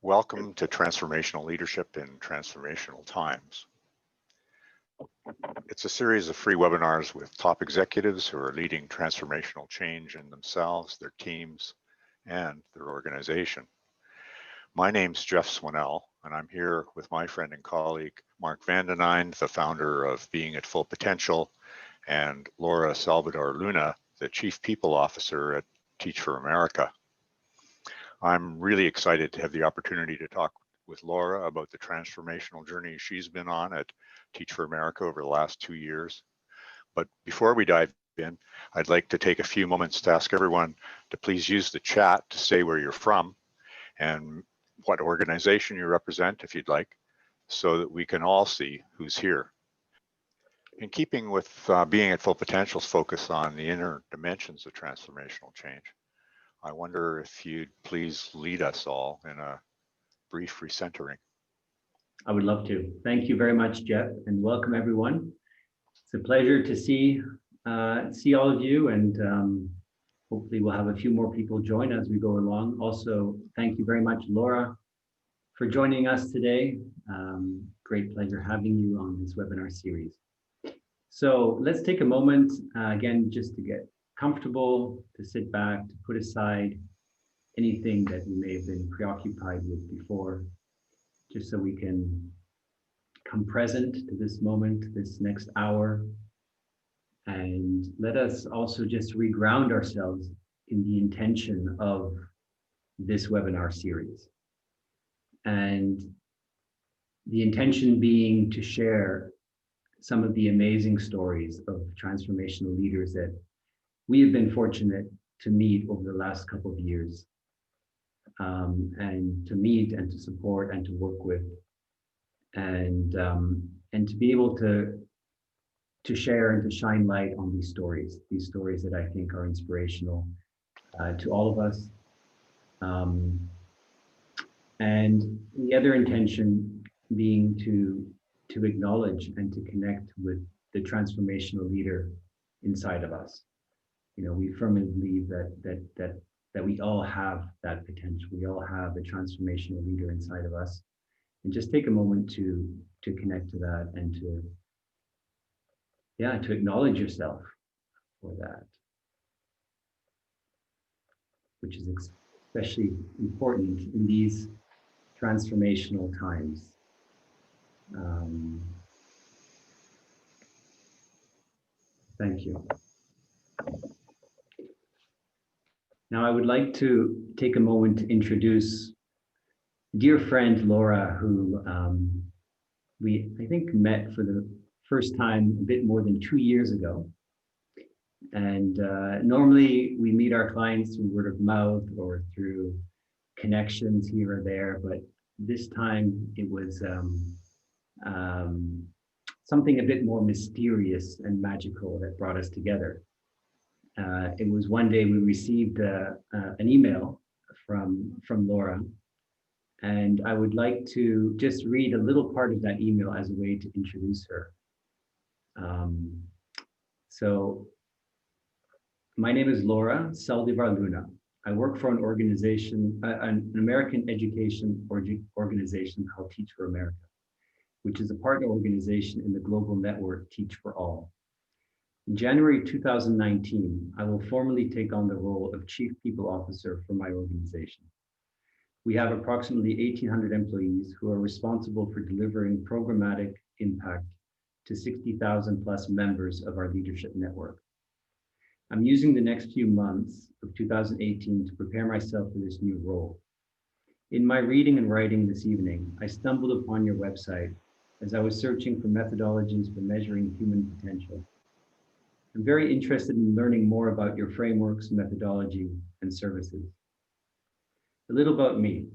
Welcome to Transformational Leadership in Transformational Times. It's a series of free webinars with top executives who are leading transformational change in themselves, their teams, and their organization. My name's Jeff Swinnell, and I'm here with my friend and colleague, Mark Vandenine, the founder of Being at Full Potential, and Laura Saldivar Luna, the Chief People Officer at Teach for America. I'm really excited to have the opportunity to talk with Laura about the transformational journey she's been on at Teach for America over the last 2 years. But before we dive in, I'd like to take a few moments to ask everyone to please use the chat to say where you're from and what organization you represent, if you'd like, so that we can all see who's here. In keeping with Being at Full Potential's focus on the inner dimensions of transformational change, I wonder if you'd please lead us all in a brief recentering. I would love to. Thank you very much, Jeff, and welcome everyone. It's a pleasure to see all of you, and hopefully we'll have a few more people join as we go along. Also, thank you very much, Laura, for joining us today. Great pleasure having you on this webinar series. So let's take a moment, again, just to get comfortable, to sit back, to put aside anything that you may have been preoccupied with before, just so we can come present to this moment, this next hour. And let us also just reground ourselves in the intention of this webinar series. And the intention being to share some of the amazing stories of transformational leaders that we have been fortunate to meet over the last couple of years, and to meet and to support and to work with, and to be able to share and to shine light on these stories that I think are inspirational to all of us. And the other intention being to acknowledge and to connect with the transformational leader inside of us. You know, we firmly believe that we all have that potential. We all have a transformational leader inside of us. And just take a moment to connect to that and to acknowledge yourself for that, which is especially important in these transformational times. Thank you. Now I would like to take a moment to introduce dear friend Laura, who I think met for the first time a bit more than 2 years ago. And normally we meet our clients through word of mouth or through connections here or there, but this time it was something a bit more mysterious and magical that brought us together. It was one day we received an email from Laura, and I would like to just read a little part of that email as a way to introduce her. So, my name is Laura Saldivar Luna. I work for an organization, an American education organization called Teach for America, which is a partner organization in the global network Teach for All. In January 2019, I will formally take on the role of Chief People Officer for my organization. We have approximately 1,800 employees who are responsible for delivering programmatic impact to 60,000 plus members of our leadership network. I'm using the next few months of 2018 to prepare myself for this new role. In my reading and writing this evening, I stumbled upon your website as I was searching for methodologies for measuring human potential. I'm very interested in learning more about your frameworks, methodology, and services. A little about me.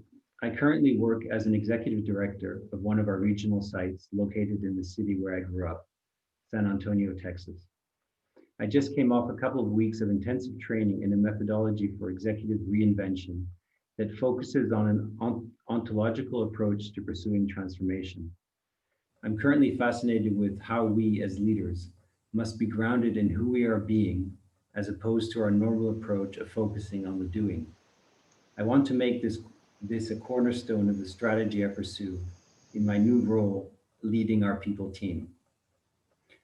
I currently work as an executive director of one of our regional sites located in the city where I grew up, San Antonio, Texas. I just came off a couple of weeks of intensive training in a methodology for executive reinvention that focuses on an ontological approach to pursuing transformation. I'm currently fascinated with how we as leaders must be grounded in who we are being, as opposed to our normal approach of focusing on the doing. I want to make this this a cornerstone of the strategy I pursue in my new role leading our people team.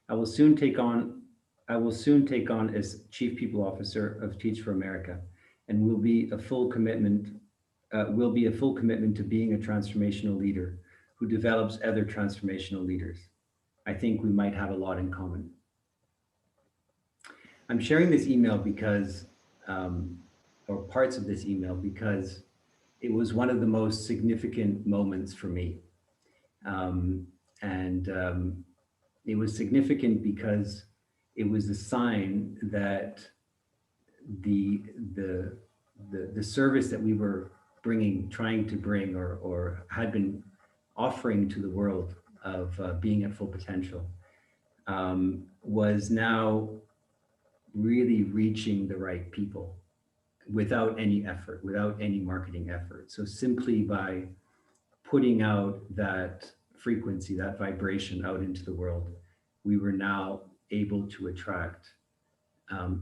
I will soon take on I will soon take on as Chief People Officer of Teach for America, and will be a full commitment to being a transformational leader who develops other transformational leaders. I think we might have a lot in common. I'm sharing this email because, or parts of this email, because it was one of the most significant moments for me. Um, and it was significant because it was a sign that the the the service that we were trying to bring, or had been offering to the world of being at full potential, was now really reaching the right people without any effort, without any marketing effort. So simply by putting out that frequency, that vibration out into the world, we were now able to attract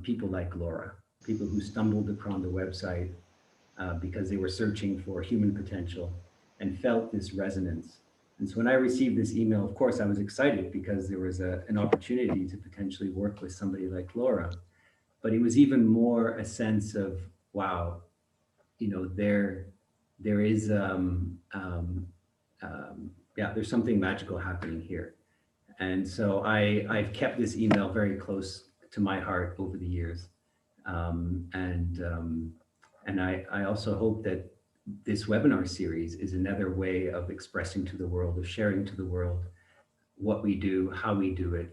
people like Laura, people who stumbled upon the website because they were searching for human potential and felt this resonance. And so when I received this email, of course, I was excited because there was an opportunity to potentially work with somebody like Laura. But it was even more a sense of, wow, there is, yeah, there's something magical happening here. And so I've kept this email very close to my heart over the years. And I also hope that this webinar series is another way of expressing to the world, of sharing to the world what we do, how we do it,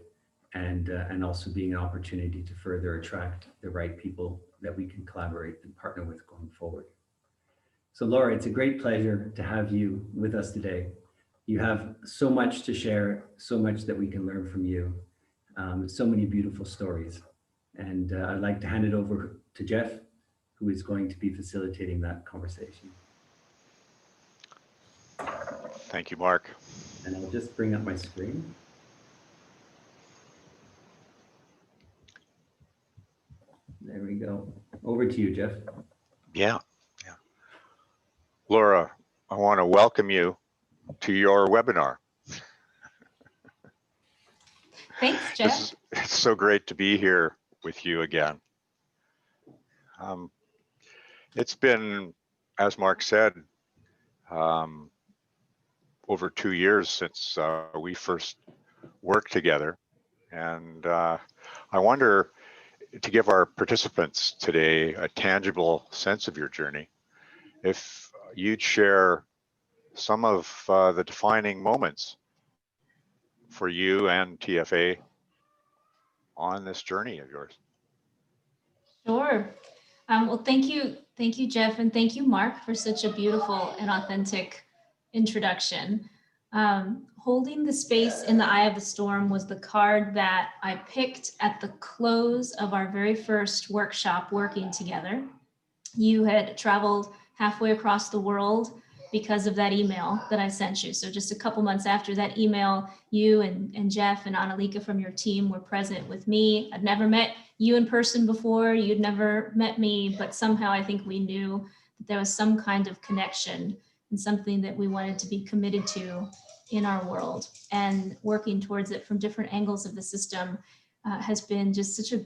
and also being an opportunity to further attract the right people that we can collaborate and partner with going forward. So Laura, it's a great pleasure to have you with us today. You have so much to share, so much that we can learn from you, so many beautiful stories. And I'd like to hand it over to Jeff, who is going to be facilitating that conversation. Thank you, Mark. And I'll just bring up my screen. There we go. Over to you, Jeff. Yeah. Laura, I want to welcome you to your webinar. Thanks, Jeff. It's so great to be here with you again. It's been, as Mark said, over 2 years since we first worked together. And I wonder, to give our participants today a tangible sense of your journey, if you'd share some of the defining moments for you and TFA on this journey of yours. Sure. Well, thank you, Jeff, and thank you, Mark, for such a beautiful and authentic introduction. Holding the space in the eye of the storm was the card that I picked at the close of our very first workshop working together. You had traveled halfway across the world because of that email that I sent you. So just a couple months after that email, you and Jeff and Annalika from your team were present with me. I'd never met you in person before. You'd never met me, but somehow I think we knew that there was some kind of connection and something that we wanted to be committed to in our world. And working towards it from different angles of the system has been just such a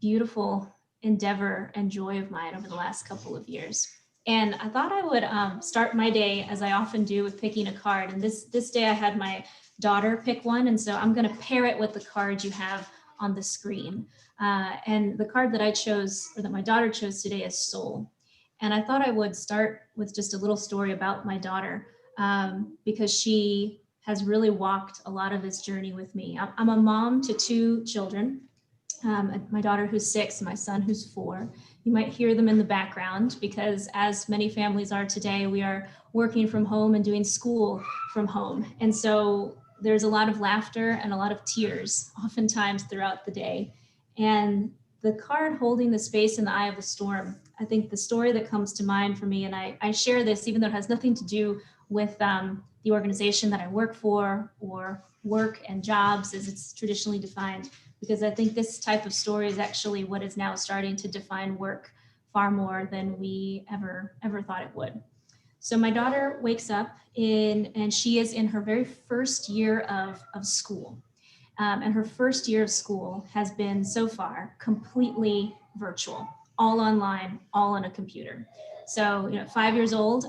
beautiful endeavor and joy of mine over the last couple of years. And I thought I would start my day, as I often do, with picking a card. And this day I had my daughter pick one. And so I'm going to pair it with the card you have on the screen. And the card that I chose, or that my daughter chose today, is Soul. And I thought I would start with just a little story about my daughter, because she has really walked a lot of this journey with me. I'm a mom to 2 children. My daughter who's 6, and my son who's 4. You might hear them in the background because, as many families are today, we are working from home and doing school from home. And so there's a lot of laughter and a lot of tears oftentimes throughout the day. And the card holding the space in the eye of the storm, I think the story that comes to mind for me, and I share this even though it has nothing to do with the organization that I work for, or work and jobs as it's traditionally defined, because I think this type of story is actually what is now starting to define work far more than we ever thought it would. So my daughter wakes up and she is in her very first year of school. And her first year of school has been so far completely virtual, all online, all on a computer. So, 5 years old,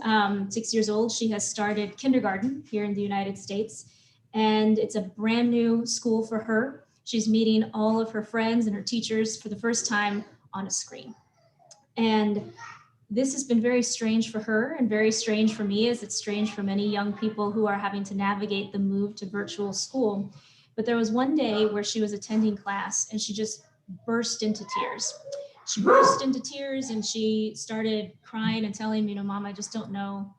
6 years old, she has started kindergarten here in the United States. And it's a brand new school for her. She's meeting all of her friends and her teachers for the first time on a screen. And this has been very strange for her and very strange for me, as it's strange for many young people who are having to navigate the move to virtual school. But there was one day where she was attending class and she just burst into tears. She burst into tears and she started crying and telling me, Mom, I just don't know.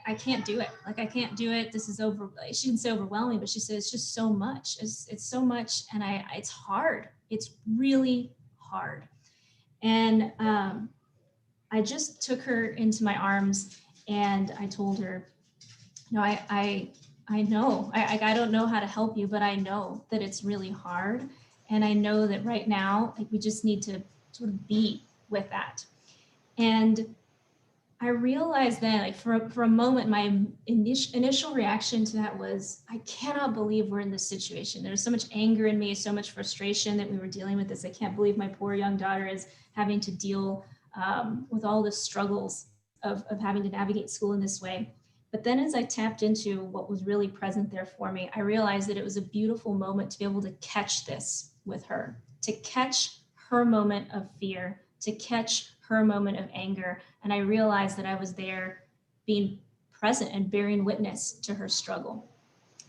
I can't do it. Like, I can't do it. This is over. She didn't say overwhelming, but she said, it's just so much. It's so much. And it's hard. It's really hard. And, I just took her into my arms and I told her, I know, I don't know how to help you, but I know that it's really hard. And I know that right now, like, we just need to sort of be with that. And I realized then, like, for a moment, my initial reaction to that was, I cannot believe we're in this situation. There's so much anger in me, so much frustration that we were dealing with this. I can't believe my poor young daughter is having to deal with all the struggles of having to navigate school in this way. But then as I tapped into what was really present there for me, I realized that it was a beautiful moment to be able to catch this with her, to catch her moment of fear, to catch her moment of anger. And I realized that I was there being present and bearing witness to her struggle.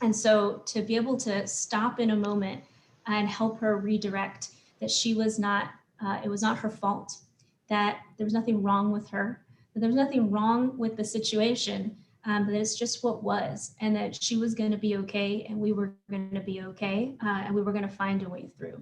And so to be able to stop in a moment and help her redirect that she was not, it was not her fault, that there was nothing wrong with her, that there was nothing wrong with the situation, that it's just what was, and that she was going to be okay, and we were going to be okay, and we were going to find a way through.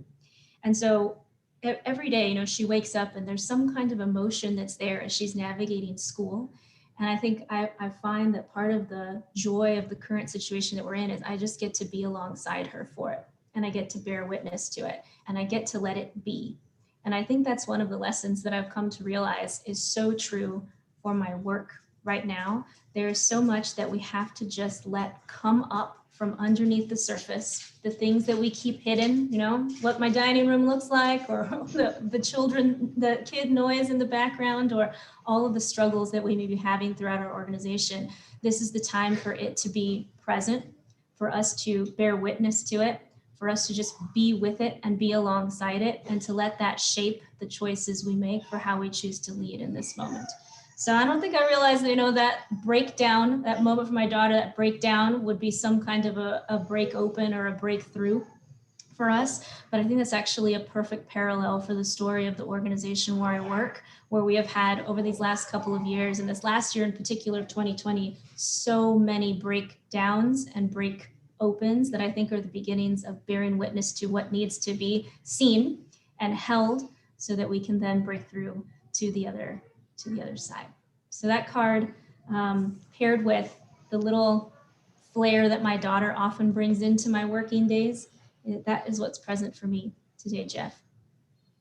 And so every day, she wakes up and there's some kind of emotion that's there as she's navigating school. And I think I find that part of the joy of the current situation that we're in is I just get to be alongside her for it. And I get to bear witness to it. And I get to let it be. And I think that's one of the lessons that I've come to realize is so true for my work right now. There is so much that we have to just let come up from underneath the surface, the things that we keep hidden, what my dining room looks like, or the kid noise in the background, or all of the struggles that we may be having throughout our organization. This is the time for it to be present, for us to bear witness to it, for us to just be with it and be alongside it, and to let that shape the choices we make for how we choose to lead in this moment. So I don't think I realized, that breakdown, that moment for my daughter, that breakdown would be some kind of a break open or a breakthrough for us. But I think that's actually a perfect parallel for the story of the organization where I work, where we have had over these last couple of years, and this last year in particular, 2020, so many breakdowns and break opens that I think are the beginnings of bearing witness to what needs to be seen and held so that we can then break through to the other side. So that card, paired with the little flair that my daughter often brings into my working days, that is what's present for me today, Jeff.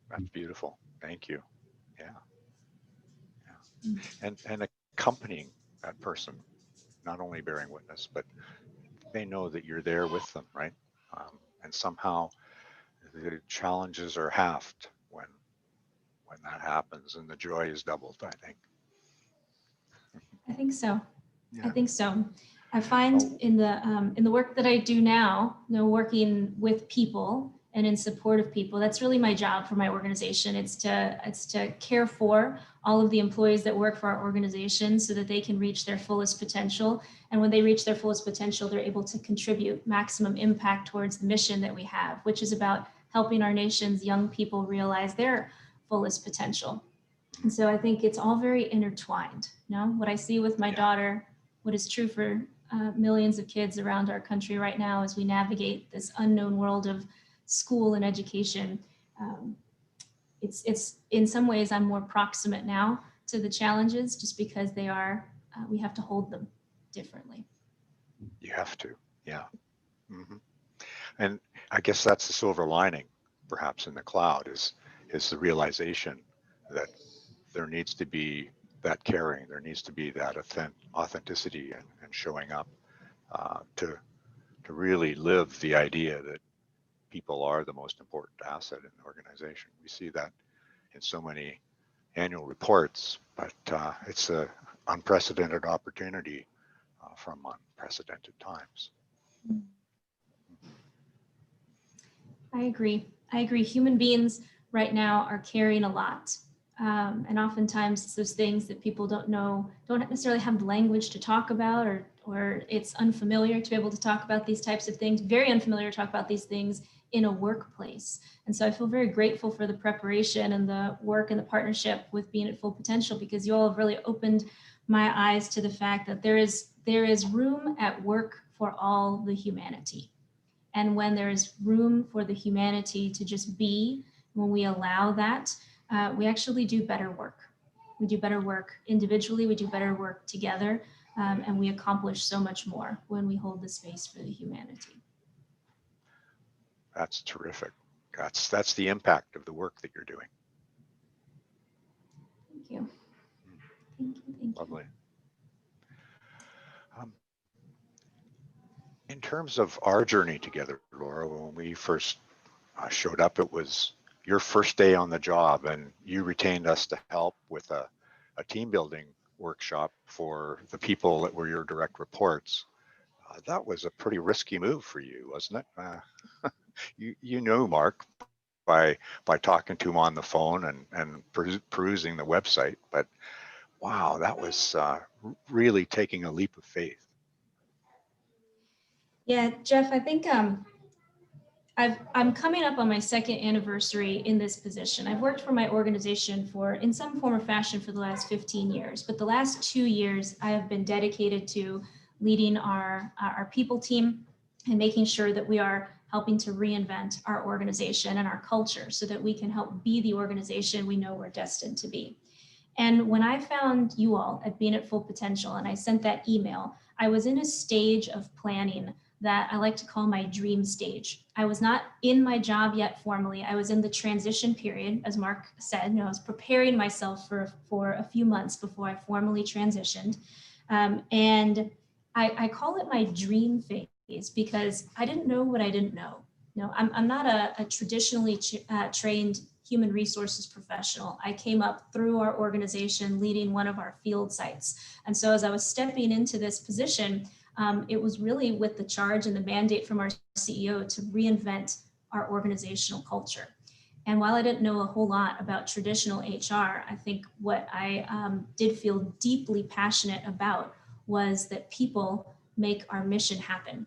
That's beautiful. Thank you. Yeah. And accompanying that person, not only bearing witness, but they know that you're there with them, right? And somehow the challenges are halved when that happens, and the joy is doubled, I think. I think so. Yeah. I think so. I find Oh, in the work that I do now, working with people and in support of people, that's really my job for my organization. It's to care for all of the employees that work for our organization so that they can reach their fullest potential. And when they reach their fullest potential, they're able to contribute maximum impact towards the mission that we have, which is about helping our nation's young people realize their fullest potential. And so I think it's all very intertwined. What I see with my daughter, what is true for millions of kids around our country right now as we navigate this unknown world of school and education. It's in some ways I'm more proximate now to the challenges just because they are, we have to hold them differently. you have to, yeah. Mm-hmm. And I guess that's the silver lining, perhaps in the cloud, is the realization that there needs to be that caring. There needs to be that authenticity and showing up to really live the idea that people are the most important asset in the organization. We see that in so many annual reports, but it's an unprecedented opportunity from unprecedented times. I agree. I agree. Human beings right now are carrying a lot. And oftentimes it's those things that people don't necessarily have language to talk about, or it's unfamiliar to be able to talk about these types of things, very unfamiliar to talk about these things in a workplace. And so I feel very grateful for the preparation and the work and the partnership with Being at Full Potential, because you all have really opened my eyes to the fact that there is room at work for all the humanity. And when there's room for the humanity to just be, when we allow that, we actually do better work. We do better work individually, we do better work together, and we accomplish so much more when we hold the space for the humanity. That's terrific. That's the impact of the work that you're doing. Thank you. Thank you. Thank you. Lovely. In terms of our journey together, Laura, when we first showed up, it was your first day on the job, and you retained us to help with a team building workshop for the people that were your direct reports. That was a pretty risky move for you, wasn't it? You know Mark by talking to him on the phone and perusing the website, but wow, that was really taking a leap of faith. Yeah, Jeff, I think I'm coming up on my second anniversary in this position. I've worked for my organization in some form or fashion for the last 15 years, but the last 2 years I have been dedicated to leading our people team and making sure that we are helping to reinvent our organization and our culture so that we can help be the organization we know we're destined to be. And when I found you all at Being at Full Potential and I sent that email, I was in a stage of planning that I like to call my dream stage. I was not in my job yet formally. I was in the transition period, as Mark said. I was preparing myself for a few months before I formally transitioned. And I call it my dream phase because I didn't know what I didn't know. I'm not a traditionally trained human resources professional. I came up through our organization leading one of our field sites. And so as I was stepping into this position, it was really with the charge and the mandate from our CEO to reinvent our organizational culture. And while I didn't know a whole lot about traditional HR, I think what I did feel deeply passionate about was that people make our mission happen.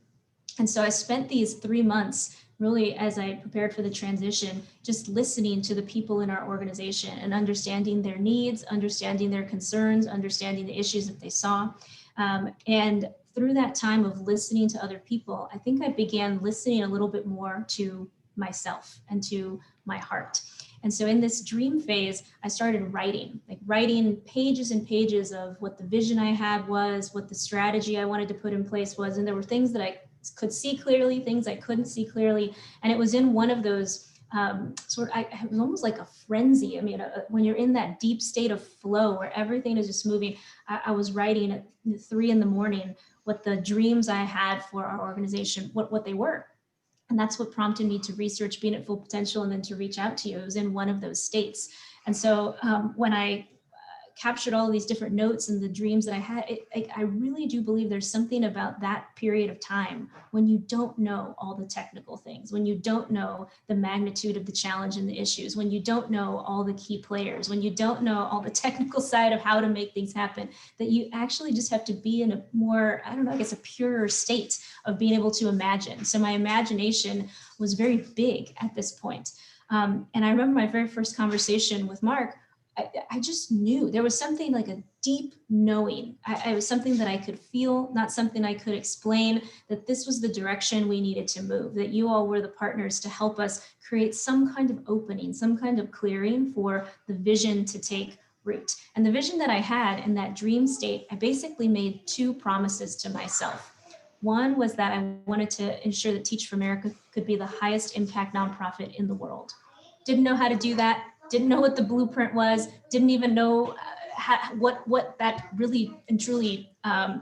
And so I spent these 3 months really, as I prepared for the transition, just listening to the people in our organization and understanding their needs, understanding their concerns, understanding the issues that they saw. And through that time of listening to other people, I think I began listening a little bit more to myself and to my heart. And so in this dream phase, I started writing pages and pages of what the vision I had was, what the strategy I wanted to put in place was. And there were things that I could see clearly, things I couldn't see clearly. And it was in one of those it was almost like a frenzy. I mean, when you're in that deep state of flow where everything is just moving, I was writing at 3 a.m. what the dreams I had for our organization, what they were. And that's what prompted me to research Being at Full Potential and then to reach out to you. It was in one of those states. And so when I captured all of these different notes and the dreams that I had, I really do believe there's something about that period of time when you don't know all the technical things, when you don't know the magnitude of the challenge and the issues, when you don't know all the key players, when you don't know all the technical side of how to make things happen, that you actually just have to be in a more, a purer state of being able to imagine. So my imagination was very big at this point. And I remember my very first conversation with Mark. I just knew there was something like a deep knowing. It was something that I could feel, not something I could explain, that this was the direction we needed to move, that you all were the partners to help us create some kind of opening, some kind of clearing for the vision to take root. And the vision that I had in that dream state, I basically made 2 promises to myself. One was that I wanted to ensure that Teach for America could be the highest impact nonprofit in the world. Didn't know how to do that. Didn't know what the blueprint was, didn't even know what that really and truly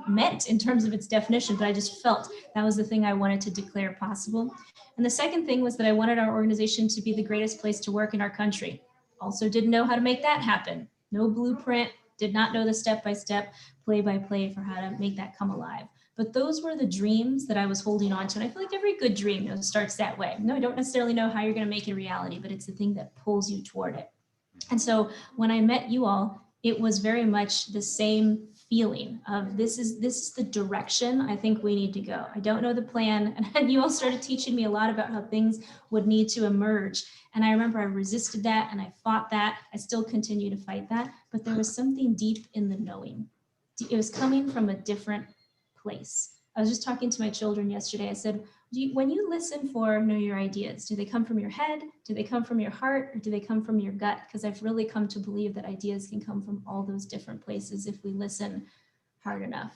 meant in terms of its definition, but I just felt that was the thing I wanted to declare possible. And the second thing was that I wanted our organization to be the greatest place to work in our country. Also didn't know how to make that happen. No blueprint, did not know the step-by-step, play-by-play for how to make that come alive. But those were the dreams that I was holding on to. And I feel like every good dream starts that way. No, I don't necessarily know how you're going to make it a reality, but it's the thing that pulls you toward it. And so when I met you all, it was very much the same feeling of this is the direction I think we need to go. I don't know the plan. And you all started teaching me a lot about how things would need to emerge. And I remember I resisted that and I fought that. I still continue to fight that. But there was something deep in the knowing. It was coming from a different place. I was just talking to my children yesterday. I said, when you listen for know your ideas, do they come from your head? Do they come from your heart? Or do they come from your gut? Because I've really come to believe that ideas can come from all those different places if we listen hard enough.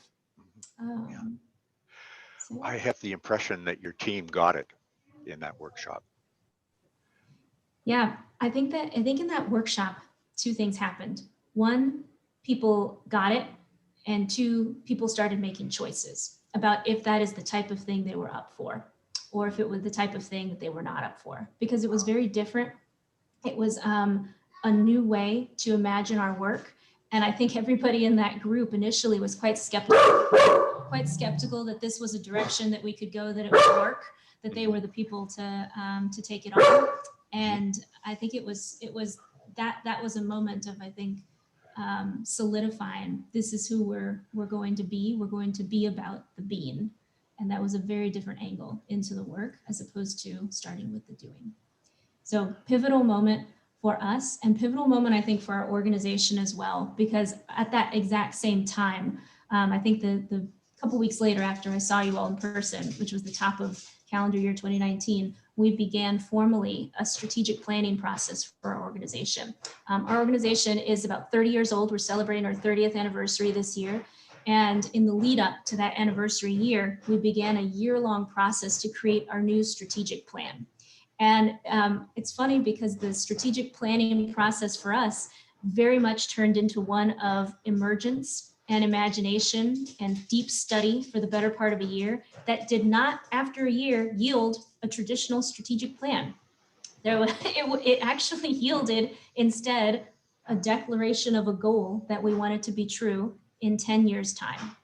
So. I have the impression that your team got it in that workshop. Yeah, I think in that workshop, two things happened. One, people got it, and two, people started making choices about if that is the type of thing they were up for, or if it was the type of thing that they were not up for, because it was very different. It was a new way to imagine our work. And I think everybody in that group initially was quite skeptical that this was a direction that we could go, that it would work, that they were the people to take it on. And I think it was that was a moment of, I think, solidifying, this is who we're going to be. We're going to be about the being. And that was a very different angle into the work as opposed to starting with the doing. So pivotal moment for us, and pivotal moment, I think, for our organization as well, because at that exact same time, I think the couple weeks later after I saw you all in person, which was the top of calendar year 2019, we began formally a strategic planning process for our organization. Our organization is about 30 years old. We're celebrating our 30th anniversary this year. And in the lead up to that anniversary year, we began a year-long process to create our new strategic plan. And it's funny because the strategic planning process for us very much turned into one of emergence and imagination and deep study for the better part of a year that did not, after a year, yield a traditional strategic plan. It actually yielded instead a declaration of a goal that we wanted to be true in 10 years' time.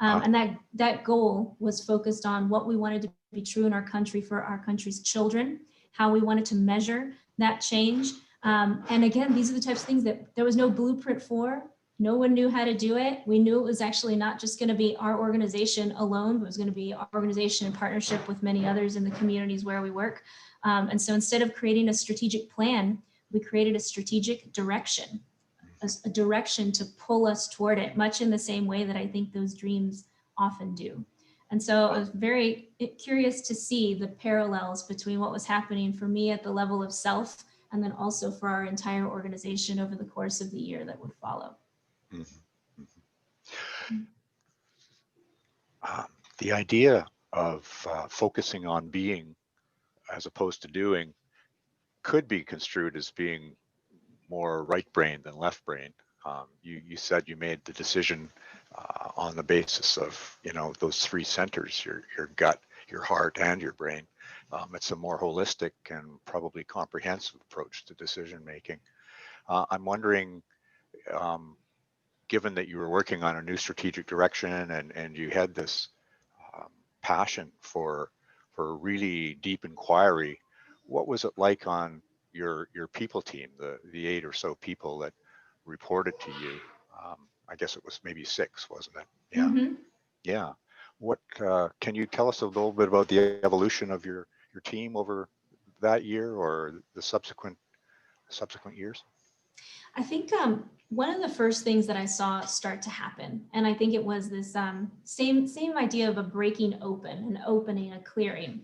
And that goal was focused on what we wanted to be true in our country for our country's children, how we wanted to measure that change. And again, these are the types of things that there was no blueprint for. No one knew how to do it. We knew it was actually not just going to be our organization alone, but it was going to be our organization in partnership with many others in the communities where we work. And so instead of creating a strategic plan, we created a strategic direction, a direction to pull us toward it, much in the same way that I think those dreams often do. And so I was very curious to see the parallels between what was happening for me at the level of self, and then also for our entire organization over the course of the year that would follow. The idea of focusing on being as opposed to doing could be construed as being more right brain than left brain. You said you made the decision on the basis of, those three centers, your gut, your heart, and your brain. It's a more holistic and probably comprehensive approach to decision making. I'm wondering, given that you were working on a new strategic direction and you had this passion for really deep inquiry, what was it like on your people team, the 8 or so people that reported to you? I guess it was maybe 6, wasn't it? Yeah. Mm-hmm. Yeah. What can you tell us a little bit about the evolution of your team over that year or the subsequent years? I think one of the first things that I saw start to happen, and I think it was this same idea of a breaking open, an opening, a clearing.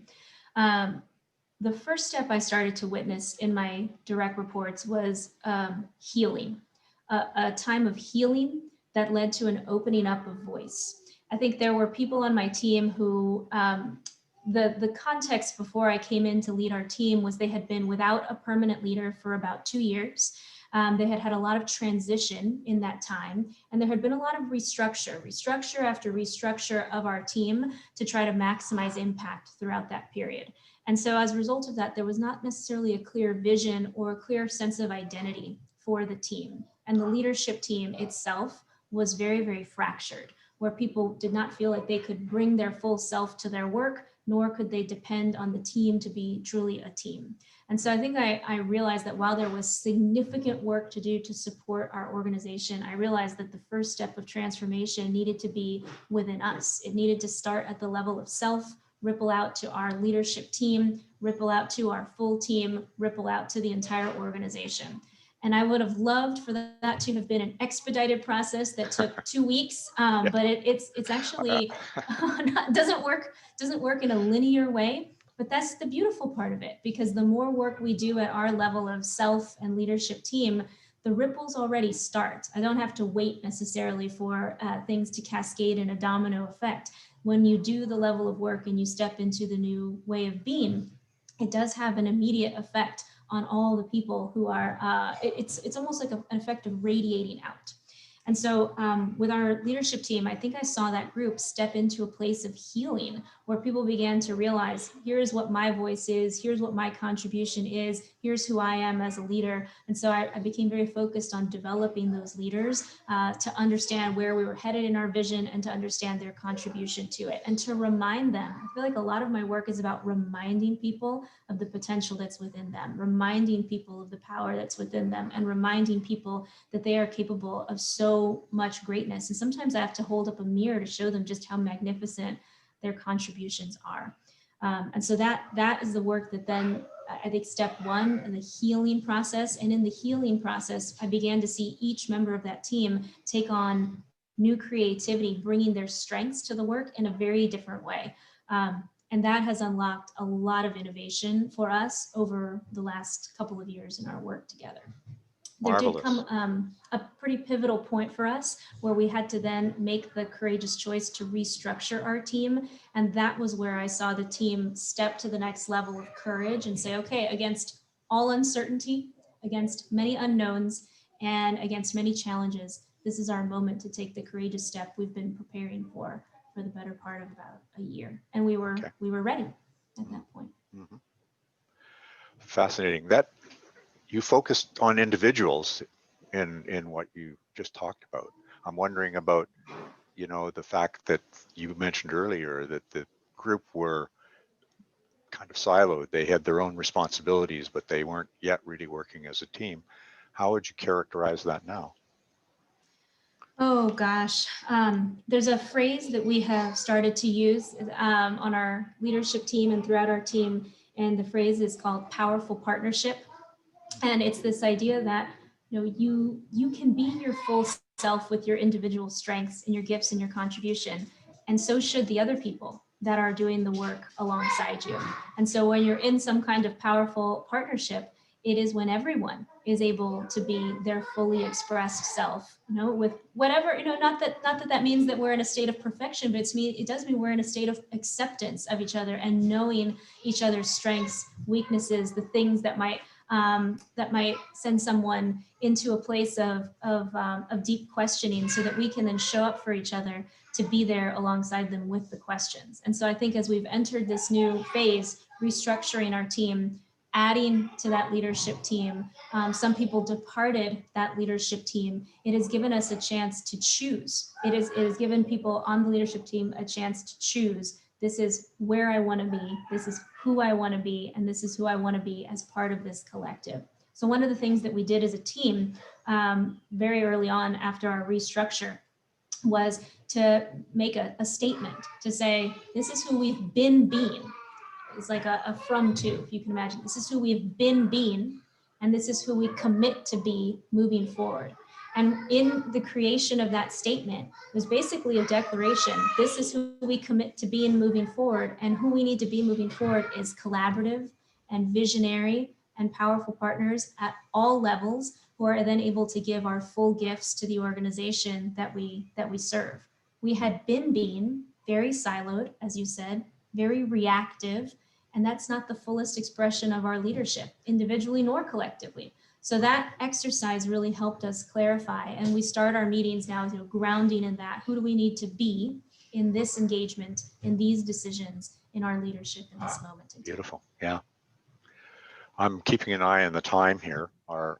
The first step I started to witness in my direct reports was healing, a time of healing that led to an opening up of voice. I think there were people on my team who, the context before I came in to lead our team was they had been without a permanent leader for about 2 years. They had had a lot of transition in that time, and there had been a lot of restructure after restructure of our team to try to maximize impact throughout that period. And so as a result of that, there was not necessarily a clear vision or a clear sense of identity for the team. And the leadership team itself was very, very fractured, where people did not feel like they could bring their full self to their work, nor could they depend on the team to be truly a team. And so I think I realized that while there was significant work to do to support our organization, I realized that the first step of transformation needed to be within us. It needed to start at the level of self, ripple out to our leadership team, ripple out to our full team, ripple out to the entire organization. And I would have loved for that to have been an expedited process that took 2 weeks, but it's actually doesn't work in a linear way. But that's the beautiful part of it, because the more work we do at our level of self and leadership team, the ripples already start. I don't have to wait necessarily for things to cascade in a domino effect. When you do the level of work and you step into the new way of being, it does have an immediate effect on all the people who are, it's almost like an effect of radiating out. And so with our leadership team, I think I saw that group step into a place of healing where people began to realize, here's what my voice is, here's what my contribution is, here's who I am as a leader. And so I became very focused on developing those leaders to understand where we were headed in our vision and to understand their contribution to it and to remind them. I feel like a lot of my work is about reminding people of the potential that's within them, reminding people of the power that's within them, and reminding people that they are capable of so much greatness. And sometimes I have to hold up a mirror to show them just how magnificent their contributions are. And so that is the work that then, I think step one in the healing process. And in the healing process, I began to see each member of that team take on new creativity, bringing their strengths to the work in a very different way. And that has unlocked a lot of innovation for us over the last couple of years in our work together. There did come a pretty pivotal point for us where we had to then make the courageous choice to restructure our team. And that was where I saw the team step to the next level of courage and say, okay, against all uncertainty, against many unknowns, and against many challenges, this is our moment to take the courageous step we've been preparing for the better part of about a year. And we were ready at that point. Mm-hmm. Fascinating. That you focused on individuals in what you just talked about. I'm wondering about, the fact that you mentioned earlier that the group were kind of siloed. They had their own responsibilities, but they weren't yet really working as a team. How would you characterize that now? Oh gosh, there's a phrase that we have started to use on our leadership team and throughout our team, and the phrase is called powerful partnership. And it's this idea that you can be your full self with your individual strengths and your gifts and your contribution, and so should the other people that are doing the work alongside you. And so when you're in some kind of powerful partnership, it is when everyone is able to be their fully expressed self, with whatever, not that means that we're in a state of perfection, but it does mean we're in a state of acceptance of each other and knowing each other's strengths, weaknesses, the things that might send someone into a place of deep questioning, so that we can then show up for each other to be there alongside them with the questions. And so I think as we've entered this new phase, restructuring our team, adding to that leadership team, some people departed that leadership team. It has given us a chance to choose. It has given people on the leadership team a chance to choose. This is where I want to be. This is who I want to be. And this is who I want to be as part of this collective. So one of the things that we did as a team very early on after our restructure was to make a statement to say, this is who we've been being. It's like a from to, if you can imagine. This is who we've been being, and this is who we commit to be moving forward. And in the creation of that statement, it was basically a declaration. This is who we commit to being moving forward, and who we need to be moving forward is collaborative and visionary and powerful partners at all levels, who are then able to give our full gifts to the organization that we serve. We had been being very siloed, as you said, very reactive, and that's not the fullest expression of our leadership, individually nor collectively. So that exercise really helped us clarify, and we start our meetings now with grounding in that. Who do we need to be in this engagement, in these decisions, in our leadership in this moment in time? Beautiful. Yeah. I'm keeping an eye on the time here. I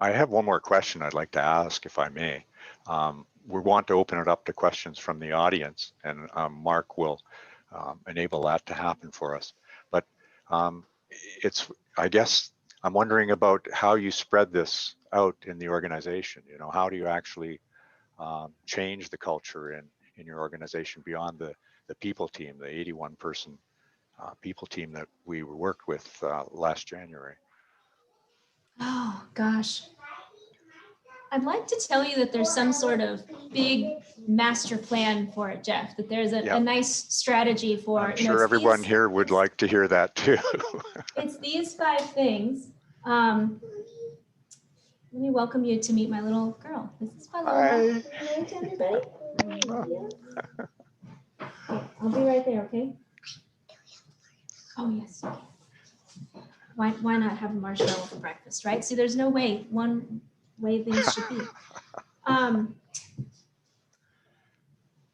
have one more question I'd like to ask, if I may. We want to open it up to questions from the audience, and Mark will enable that to happen for us. But I guess I'm wondering about how you spread this out in the organization. You know, how do you actually change the culture in your organization beyond the people team, the 81 person people team that we worked with last January? Oh gosh. I'd like to tell you that there's some sort of big master plan for it, Jeff, that there's a nice strategy for, I'm sure everyone here would like to hear that too. It's these 5 things. Let me welcome you to meet my little girl. This is my little girl. Hello to everybody. Yeah. Okay, I'll be right there, okay? Oh, yes. Okay. Why not have a marshmallow for breakfast, right? See, there's no one way things should be.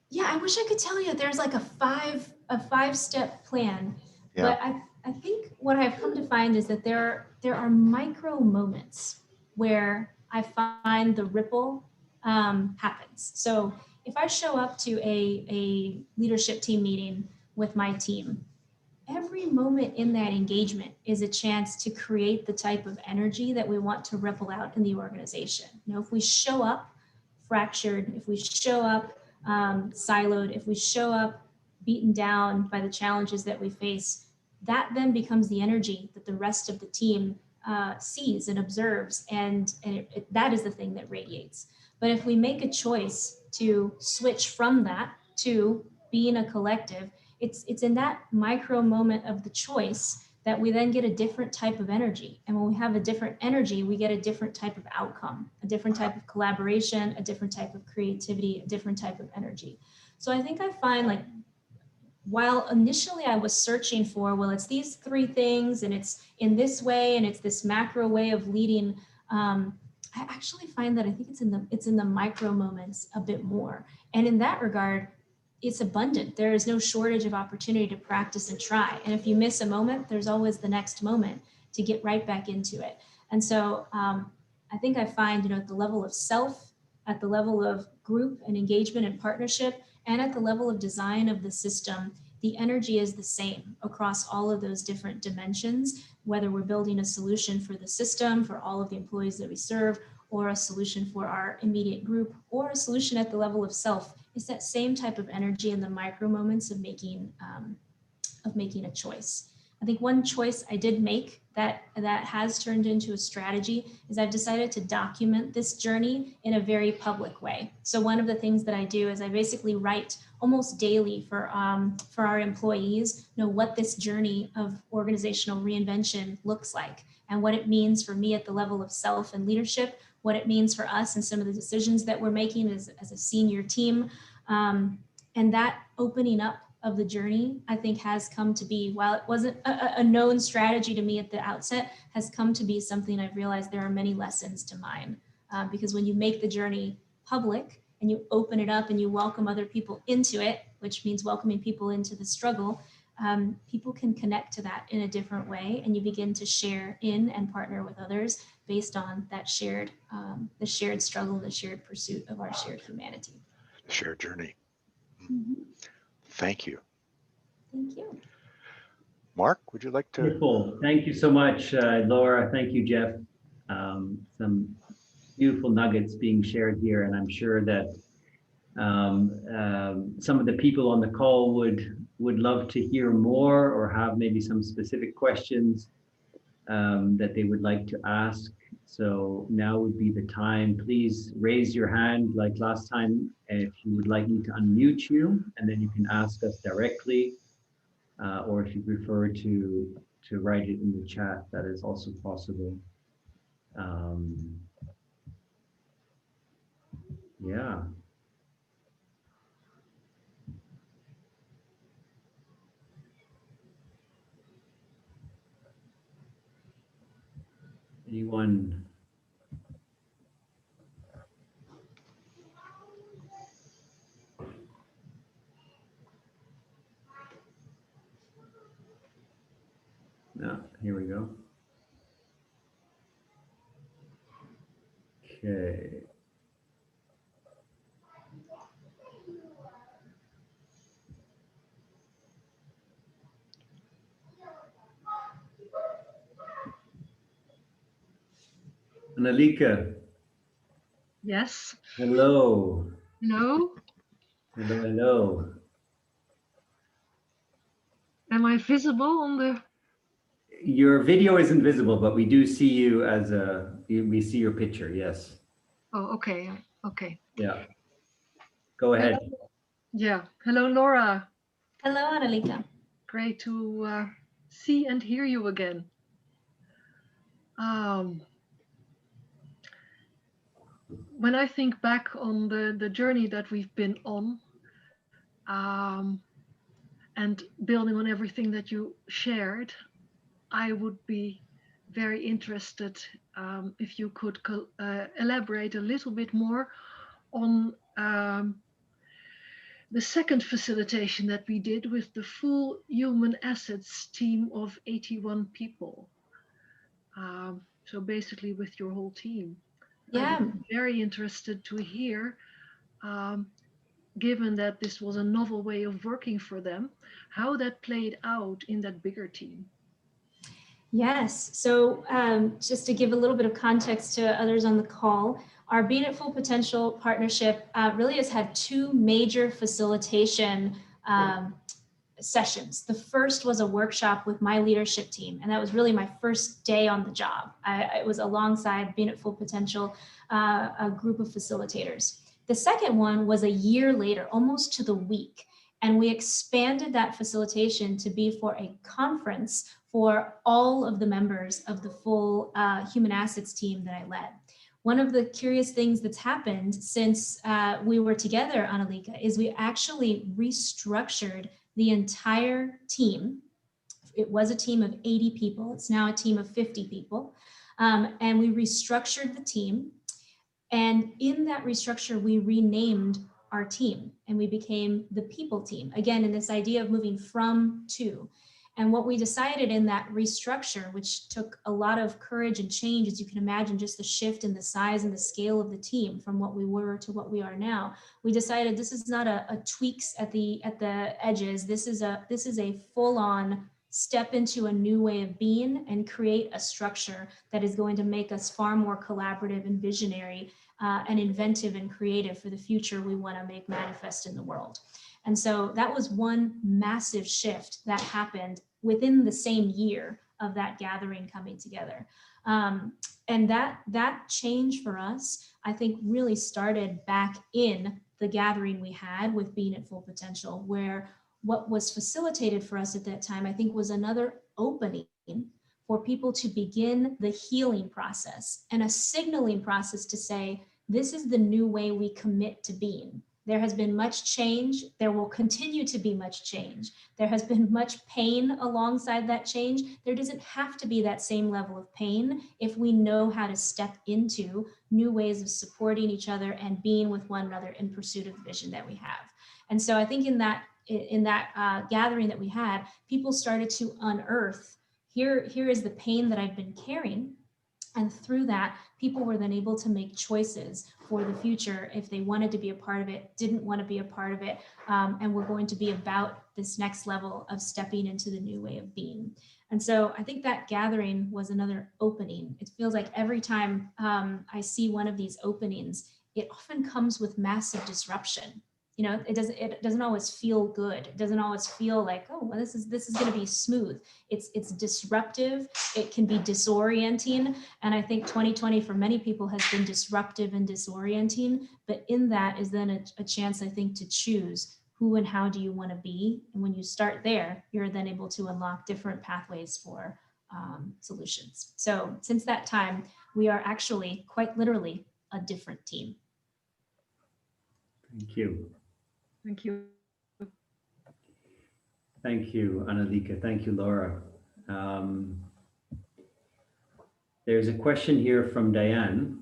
Yeah, I wish I could tell you there's like a 5-step plan, but I think what I've come to find is that there are micro moments where I find the ripple happens. So if I show up to a leadership team meeting with my team, every moment in that engagement is a chance to create the type of energy that we want to ripple out in the organization. You know, if we show up fractured, if we show up siloed, if we show up beaten down by the challenges that we face, that then becomes the energy that the rest of the team sees and observes, and that is the thing that radiates. But if we make a choice to switch from that to being a collective, it's in that micro moment of the choice that we then get a different type of energy. And when we have a different energy, we get a different type of outcome, a different type of collaboration, a different type of creativity, a different type of energy. So I think I find, like, while initially I was searching for, well, it's these 3 things and it's in this way and it's this macro way of leading, I actually find that I think it's in the micro moments a bit more. And in that regard, it's abundant. There is no shortage of opportunity to practice and try. And if you miss a moment, there's always the next moment to get right back into it. And so I think I find, you know, at the level of self, at the level of group and engagement and partnership, and at the level of design of the system, the energy is the same across all of those different dimensions, whether we're building a solution for the system, for all of the employees that we serve, or a solution for our immediate group, or a solution at the level of self. It's that same type of energy in the micro moments of making a choice. I think one choice I did make that has turned into a strategy is I've decided to document this journey in a very public way. So one of the things that I do is I basically write almost daily for our employees, know what this journey of organizational reinvention looks like and what it means for me at the level of self and leadership, what it means for us and some of the decisions that we're making as a senior team. And that opening up of the journey, I think, has come to be, while it wasn't a known strategy to me at the outset, has come to be something I've realized there are many lessons to mine. Because when you make the journey public and you open it up and you welcome other people into it, which means welcoming people into the struggle, people can connect to that in a different way, and you begin to share in and partner with others based on that shared, the shared struggle, the shared pursuit of our shared humanity. The shared journey. Mm-hmm. Thank you. Thank you. Mark, would you like to? Wonderful. Thank you so much, Laura. Thank you, Jeff. Some beautiful nuggets being shared here, and I'm sure that some of the people on the call would love to hear more or have maybe some specific questions that they would like to ask. So now would be the time. Please raise your hand like last time if you would like me to unmute you, and then you can ask us directly. Or if you prefer to write it in the chat, that is also possible. Yeah. Anyone? No, here we go. Okay. Annalika, Yes. hello. Hello. Hello, hello. Am I visible on the? Your video isn't visible, but we do see you as we see your picture, yes. Oh, okay. Okay. Yeah. Go ahead. Yeah. Hello, Laura. Hello, Annalika. Great to see and hear you again. Um, when I think back on the journey that we've been on, um, and building on everything that you shared, I would be very interested if you could elaborate a little bit more on the second facilitation that we did with the full human assets team of 81 people. So basically with your whole team. I Yeah. would be very interested to hear, given that this was a novel way of working for them, how that played out in that bigger team. Yes. So just to give a little bit of context to others on the call, our Being at Full Potential partnership really has had two major facilitation sessions. The first was a workshop with my leadership team, and that was really my first day on the job. It was alongside Being at Full Potential, a group of facilitators. The second one was a year later, almost to the week, and we expanded that facilitation to be for a conference for all of the members of the full human assets team that I led. One of the curious things that's happened since we were together, Annalika, is we actually restructured the entire team. It was a team of 80 people. It's now a team of 50 people. And we restructured the team. And in that restructure, we renamed our team and we became the people team. Again, in this idea of moving from to. And what we decided in that restructure, which took a lot of courage and change, as you can imagine, just the shift in the size and the scale of the team from what we were to what we are now, we decided this is not a tweaks at the edges. This is a full-on step into a new way of being and create a structure that is going to make us far more collaborative and visionary and inventive and creative for the future we want to make manifest in the world. And so that was one massive shift that happened within the same year of that gathering coming together. And that change for us, I think, really started back in the gathering we had with Being at Full Potential, where what was facilitated for us at that time, I think, was another opening for people to begin the healing process and a signaling process to say, this is the new way we commit to being. There has been much change. There will continue to be much change. There has been much pain alongside that change. There doesn't have to be that same level of pain if we know how to step into new ways of supporting each other and being with one another in pursuit of the vision that we have. And so I think in that gathering that we had, people started to unearth, here is the pain that I've been carrying. And through that, people were then able to make choices for the future if they wanted to be a part of it, didn't want to be a part of it, and were going to be about this next level of stepping into the new way of being. And so I think that gathering was another opening. It feels like every time I see one of these openings, it often comes with massive disruption. You know, it doesn't always feel good. It doesn't always feel like, oh, well, this is going to be smooth. It's disruptive. It can be disorienting. And I think 2020 for many people has been disruptive and disorienting. But in that is then a chance, I think, to choose who and how do you want to be. And when you start there, you're then able to unlock different pathways for solutions. So since that time, we are actually quite literally a different team. Thank you. Thank you. Thank you, Annalika. Thank you, Laura. There's a question here from Diane.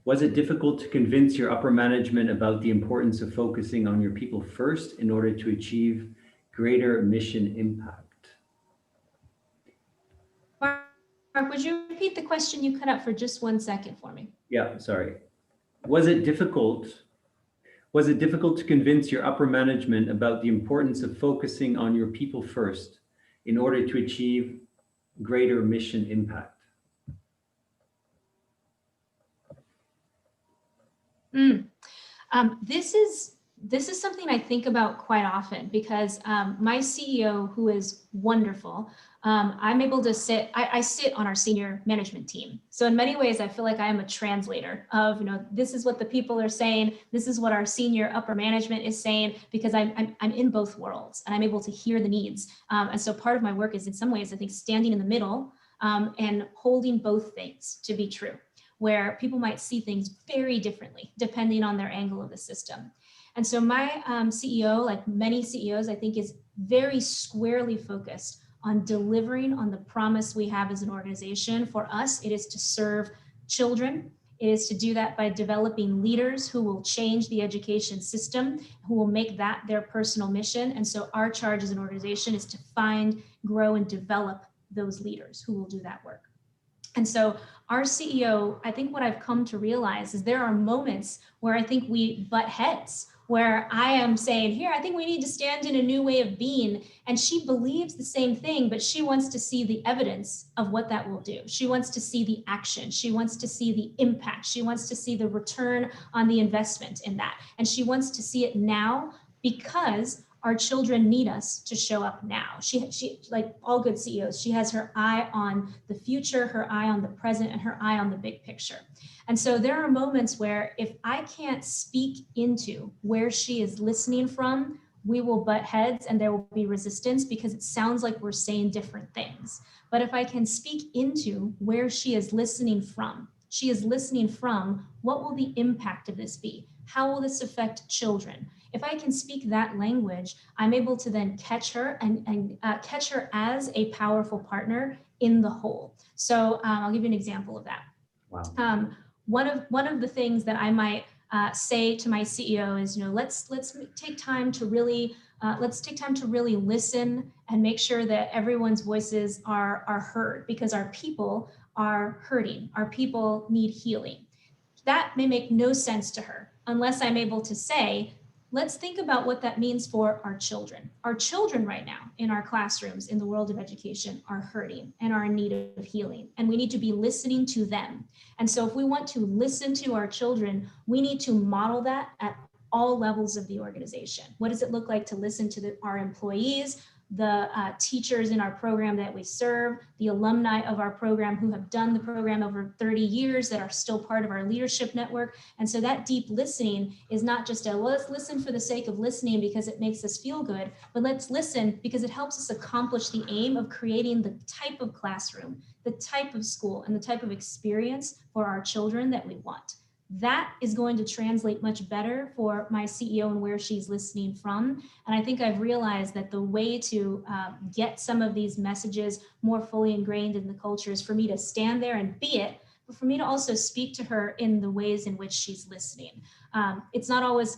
Was it difficult to convince your upper management about the importance of focusing on your people first in order to achieve greater mission impact? Mark, would you repeat the question? You cut out for just 1 second for me. Yeah, sorry. Was it difficult to convince your upper management about the importance of focusing on your people first in order to achieve greater mission impact? This is something I think about quite often because my CEO, who is wonderful, I'm able to I sit on our senior management team. So in many ways, I feel like I am a translator of, this is what the people are saying. This is what our senior upper management is saying, because I'm in both worlds and I'm able to hear the needs. And so part of my work is in some ways, I think, standing in the middle and holding both things to be true, where people might see things very differently depending on their angle of the system. And so my CEO, like many CEOs, I think is very squarely focused on delivering on the promise we have as an organization. For us, it is to serve children. It is to do that by developing leaders who will change the education system, who will make that their personal mission. And so our charge as an organization is to find, grow, and develop those leaders who will do that work. And so our CEO, I think what I've come to realize is there are moments where I think we butt heads, where I am saying, here, I think we need to stand in a new way of being. And she believes the same thing, but she wants to see the evidence of what that will do. She wants to see the action. She wants to see the impact. She wants to see the return on the investment in that. And she wants to see it now because our children need us to show up now. She, like all good CEOs, she has her eye on the future, her eye on the present, and her eye on the big picture. And so there are moments where if I can't speak into where she is listening from, we will butt heads and there will be resistance because it sounds like we're saying different things. But if I can speak into where she is listening from, what will the impact of this be? How will this affect children? If I can speak that language, I'm able to then catch her and catch her as a powerful partner in the whole. So I'll give you an example of that. Wow. One of the things that I might say to my CEO is, let's take time to really listen and make sure that everyone's voices are heard, because our people are hurting. Our people need healing. That may make no sense to her unless I'm able to say, let's think about what that means for our children. Our children right now in our classrooms in the world of education are hurting and are in need of healing, and we need to be listening to them. And so if we want to listen to our children, we need to model that at all levels of the organization. What does it look like to listen to our employees, the teachers in our program that we serve, the alumni of our program who have done the program over 30 years that are still part of our leadership network? And so that deep listening is not just let's listen for the sake of listening because it makes us feel good, but let's listen because it helps us accomplish the aim of creating the type of classroom, the type of school, and the type of experience for our children that we want. That is going to translate much better for my CEO and where she's listening from. And I think I've realized that the way to get some of these messages more fully ingrained in the culture is for me to stand there and be it, but for me to also speak to her in the ways in which she's listening. It's not always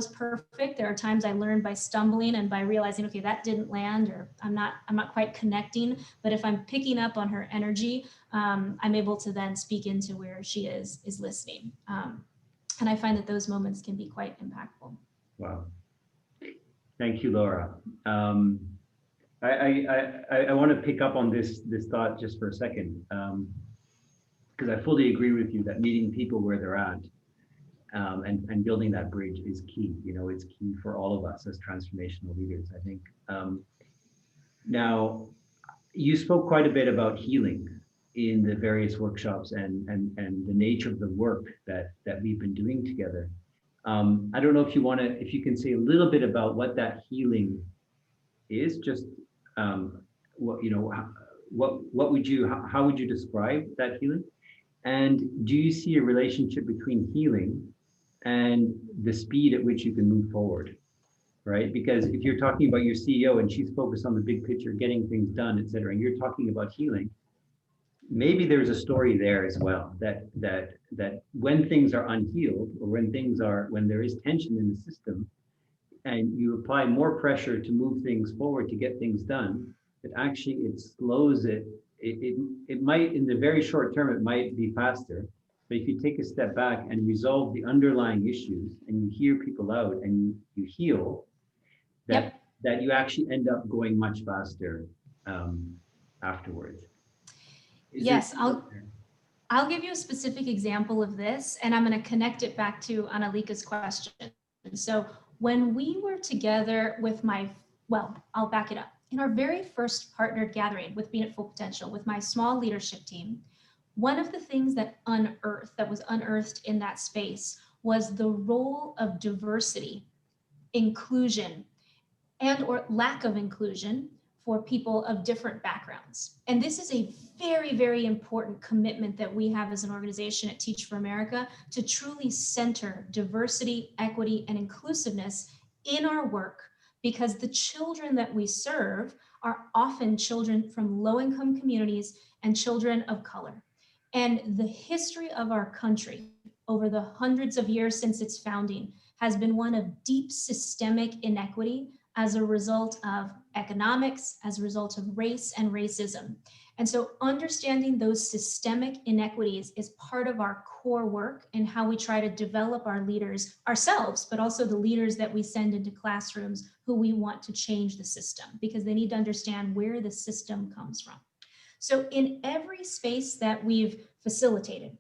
perfect. There are times I learn by stumbling and by realizing, okay, that didn't land, or I'm not quite connecting. But if I'm picking up on her energy, I'm able to then speak into where she is listening. And I find that those moments can be quite impactful. Wow. Thank you, Laura. I want to pick up on this thought just for a second, because I fully agree with you that meeting people where they're at and building that bridge is key. It's key for all of us as transformational leaders, I think. Now, you spoke quite a bit about healing in the various workshops and the nature of the work that we've been doing together. I don't know if you can say a little bit about what that healing is. Just how would you describe that healing? And do you see a relationship between healing and the speed at which you can move forward? Right? Because if you're talking about your CEO and she's focused on the big picture, getting things done, et cetera, and you're talking about healing, maybe there's a story there as well, that when things are unhealed, or when there is tension in the system, and you apply more pressure to move things forward, to get things done, that actually it slows it. It might, in the very short term, it might be faster, but if you take a step back and resolve the underlying issues, and you hear people out, and you heal, that Yep. that you actually end up going much faster afterwards. Yes, I'll give you a specific example of this, and I'm going to connect it back to Annalika's question. So when we were together with I'll back it up. In our very first partnered gathering with Being at Full Potential, with my small leadership team, one of the things that was unearthed in that space was the role of diversity, inclusion, and or lack of inclusion for people of different backgrounds. And this is a very, very important commitment that we have as an organization at Teach for America, to truly center diversity, equity, and inclusiveness in our work, because the children that we serve are often children from low-income communities and children of color. And the history of our country over the hundreds of years since its founding has been one of deep systemic inequity as a result of economics, as a result of race and racism. And so understanding those systemic inequities is part of our core work and how we try to develop our leaders ourselves, but also the leaders that we send into classrooms who we want to change the system, because they need to understand where the system comes from. So in every space that we've facilitated,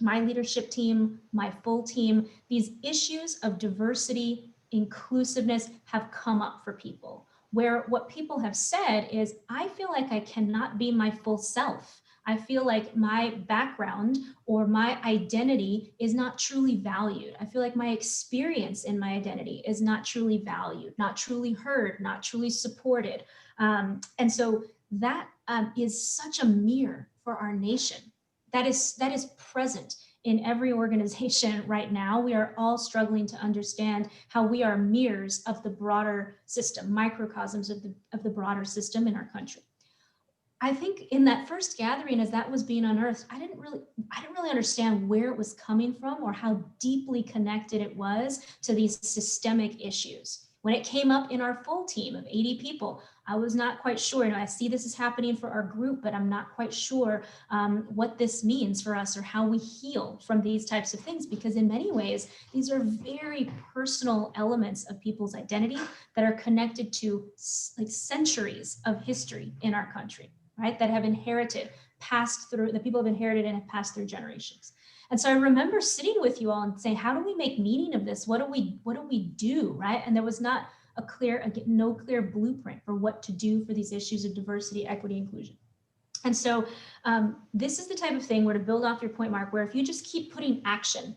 my leadership team, my full team, these issues of diversity, inclusiveness have come up for people, where what people have said is, I feel like I cannot be my full self. I feel like my background or my identity is not truly valued. I feel like my experience in my identity is not truly valued, not truly heard, not truly supported. And so that is such a mirror for our nation. That is present in every organization right now. We are all struggling to understand how we are mirrors of the broader system, microcosms of the broader system in our country. I think in that first gathering, as that was being unearthed, I didn't really understand where it was coming from or how deeply connected it was to these systemic issues. When it came up in our full team of 80 people, I was not quite sure. I see this is happening for our group, but I'm not quite sure what this means for us or how we heal from these types of things, because in many ways, these are very personal elements of people's identity that are connected to like centuries of history in our country, right? That have inherited, passed through, that people have inherited and have passed through generations. And so I remember sitting with you all and saying, how do we make meaning of this? What do we do, right? And there was not no clear blueprint for what to do for these issues of diversity, equity, inclusion. And so this is the type of thing where, to build off your point, Mark, where if you just keep putting action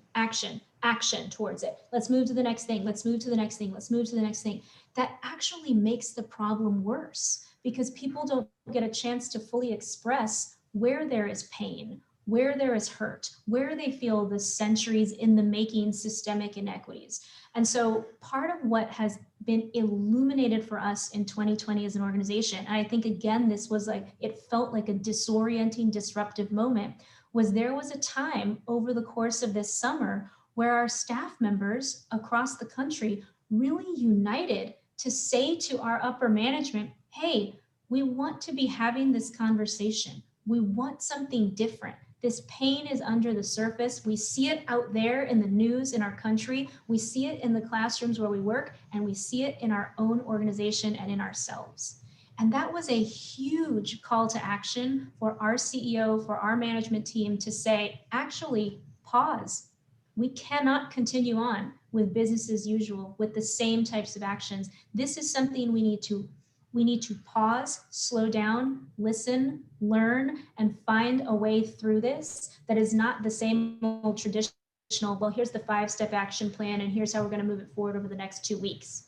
towards it, let's move to the next thing, let's move to the next thing, let's move to the next thing, that actually makes the problem worse, because people don't get a chance to fully express where there is pain, where there is hurt, where they feel the centuries in the making systemic inequities. And so part of what has been illuminated for us in 2020 as an organization, and I think, again, this was it felt like a disorienting, disruptive moment, was there was a time over the course of this summer where our staff members across the country really united to say to our upper management, hey, we want to be having this conversation. We want something different. This pain is under the surface. We see it out there in the news in our country. We see it in the classrooms where we work, and we see it in our own organization and in ourselves. And that was a huge call to action for our CEO, for our management team, to say, actually, pause. We cannot continue on with business as usual with the same types of actions. This is something we need to pause, slow down, listen, learn, and find a way through this that is not the same old traditional, well, here's the 5-step action plan, and here's how we're going to move it forward over the next 2 weeks.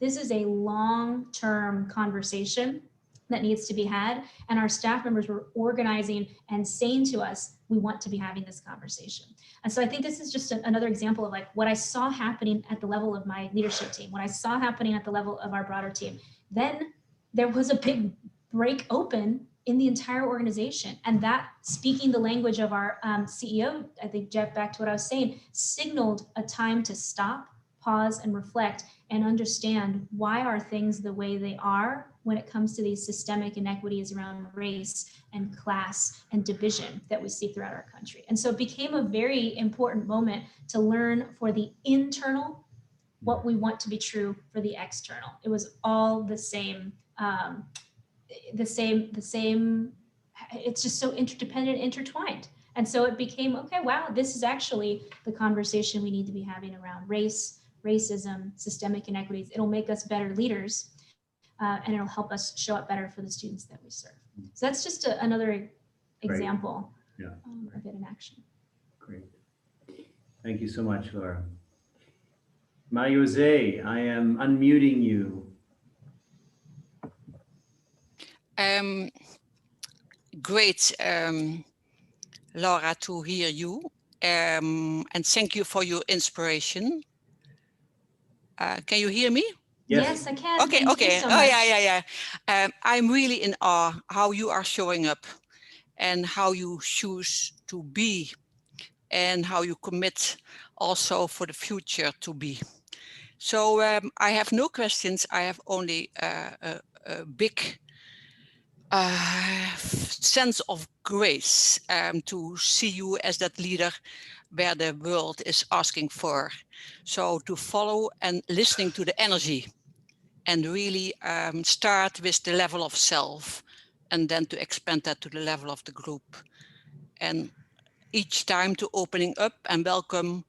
This is a long-term conversation that needs to be had, and our staff members were organizing and saying to us, we want to be having this conversation. And so I think this is just another example of what I saw happening at the level of my leadership team, what I saw happening at the level of our broader team. Then there was a big break open in the entire organization. And that, speaking the language of our CEO, I think, Jeff, back to what I was saying, signaled a time to stop, pause, and reflect and understand why are things the way they are when it comes to these systemic inequities around race and class and division that we see throughout our country. And so it became a very important moment to learn for the internal what we want to be true for the external. It was all the same, it's just so interdependent, intertwined. And so it became, okay, wow, this is actually the conversation we need to be having around race, racism, systemic inequities. It'll make us better leaders, and it'll help us show up better for the students that we serve. So that's just another example of it in action. Great. Thank you so much, Laura. Marie-Jose, I am unmuting you. Great, Laura, to hear you. And thank you for your inspiration. Can you hear me? Yes, I can. Okay, Thank okay. you so Oh, much. yeah. I'm really in awe how you are showing up and how you choose to be and how you commit also for the future to be. So I have no questions. I have only a big sense of grace to see you as that leader where the world is asking for. So to follow and listening to the energy and really start with the level of self and then to expand that to the level of the group. And each time to opening up and welcome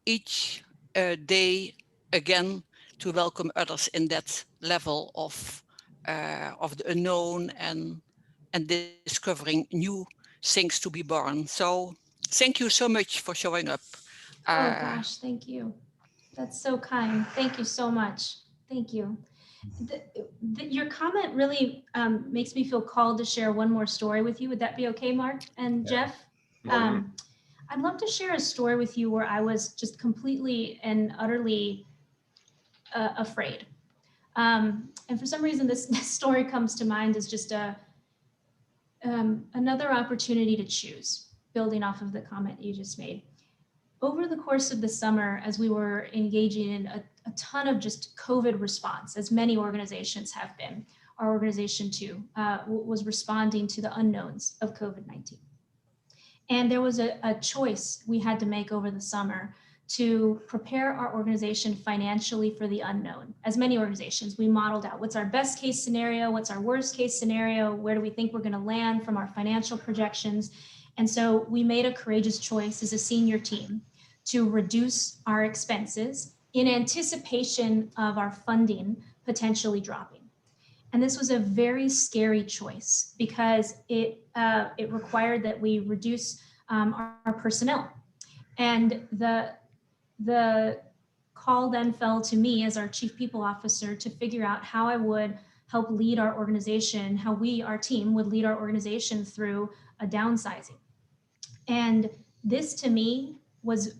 each day again to welcome others in that level of the unknown and discovering new things to be born. So thank you so much for showing up. Oh gosh, thank you. That's so kind. Thank you so much. Thank you. Your comment really makes me feel called to share one more story with you. Would that be okay, Mark and Jeff? I'd love to share a story with you where I was just completely and utterly afraid. And for some reason, this story comes to mind as just another opportunity to choose, building off of the comment you just made. Over the course of the summer, as we were engaging in a ton of just COVID response, as many organizations have been, our organization too was responding to the unknowns of COVID-19. And there was a choice we had to make over the summer to prepare our organization financially for the unknown. As many organizations, we modeled out what's our best case scenario, what's our worst case scenario, where do we think we're going to land from our financial projections. And so we made a courageous choice as a senior team to reduce our expenses in anticipation of our funding potentially dropping. And this was a very scary choice because it required that we reduce our personnel. And the call then fell to me as our chief people officer to figure out how I would help lead our organization, how we, our team, would lead our organization through a downsizing. And this to me was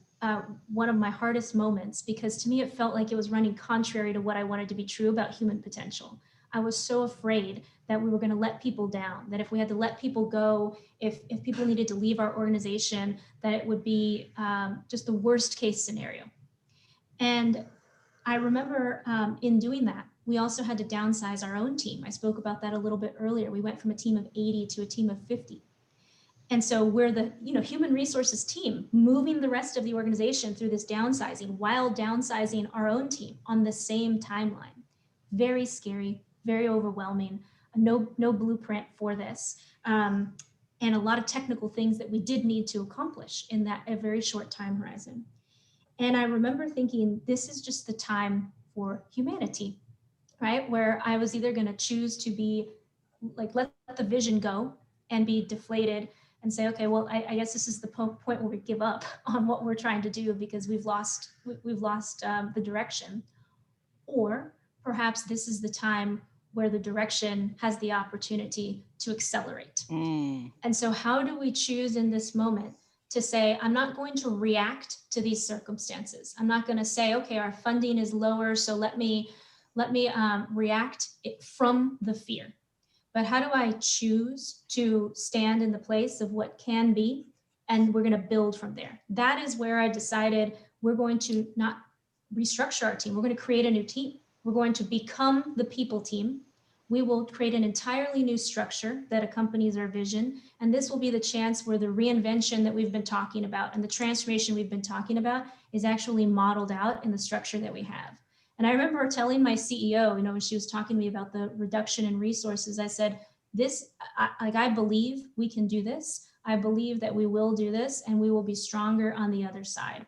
one of my hardest moments because to me it felt like it was running contrary to what I wanted to be true about human potential. I was so afraid that we were going to let people down, that if we had to let people go, if people needed to leave our organization, that it would be just the worst case scenario. And I remember in doing that, we also had to downsize our own team. I spoke about that a little bit earlier. We went from a team of 80 to a team of 50. And so we're the human resources team moving the rest of the organization through this downsizing while downsizing our own team on the same timeline. Very scary, very overwhelming, no blueprint for this. And a lot of technical things that we did need to accomplish in that a very short time horizon. And I remember thinking, this is just the time for humanity, right? Where I was either going to choose to be like, let the vision go and be deflated and say, okay, well, I guess this is the point where we give up on what we're trying to do because we've lost the direction. Or perhaps this is the time where the direction has the opportunity to accelerate. And so how do we choose in this moment to say, I'm not going to react to these circumstances. I'm not going to say, okay, our funding is lower, so let me react from the fear. but how do I choose to stand in the place of what can be? And we're going to build from there. That is where I decided we're going to not restructure our team. We're going to create a new team. We're going to become the people team. We will create an entirely new structure that accompanies our vision. And this will be the chance where the reinvention that we've been talking about and the transformation we've been talking about is actually modeled out in the structure that we have. And I remember telling my CEO, when she was talking to me about the reduction in resources, I said, I believe we can do this. I believe that we will do this and we will be stronger on the other side.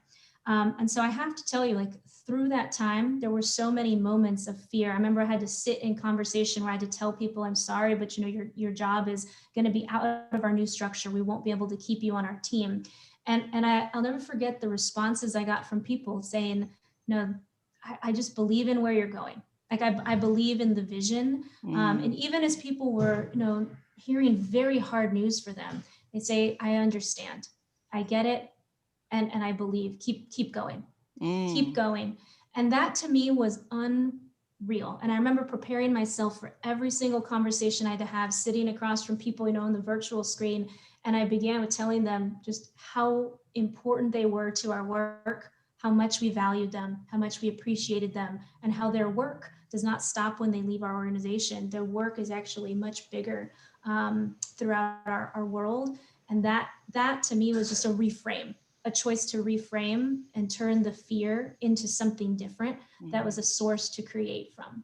And so I have to tell you, through that time, there were so many moments of fear. I remember I had to sit in conversation where I had to tell people, I'm sorry, but your job is going to be out of our new structure. We won't be able to keep you on our team. And I'll never forget the responses I got from people saying, no, I just believe in where you're going. I believe in the vision. And even as people were, hearing very hard news for them, they say, I understand, I get it. And I believe, keep going, keep going. And that to me was unreal. And I remember preparing myself for every single conversation I had to have, sitting across from people, on the virtual screen. And I began with telling them just how important they were to our work, how much we valued them, how much we appreciated them, and how their work does not stop when they leave our organization. Their work is actually much bigger throughout our world. And that to me was just a reframe. A choice to reframe and turn the fear into something different that was a source to create from.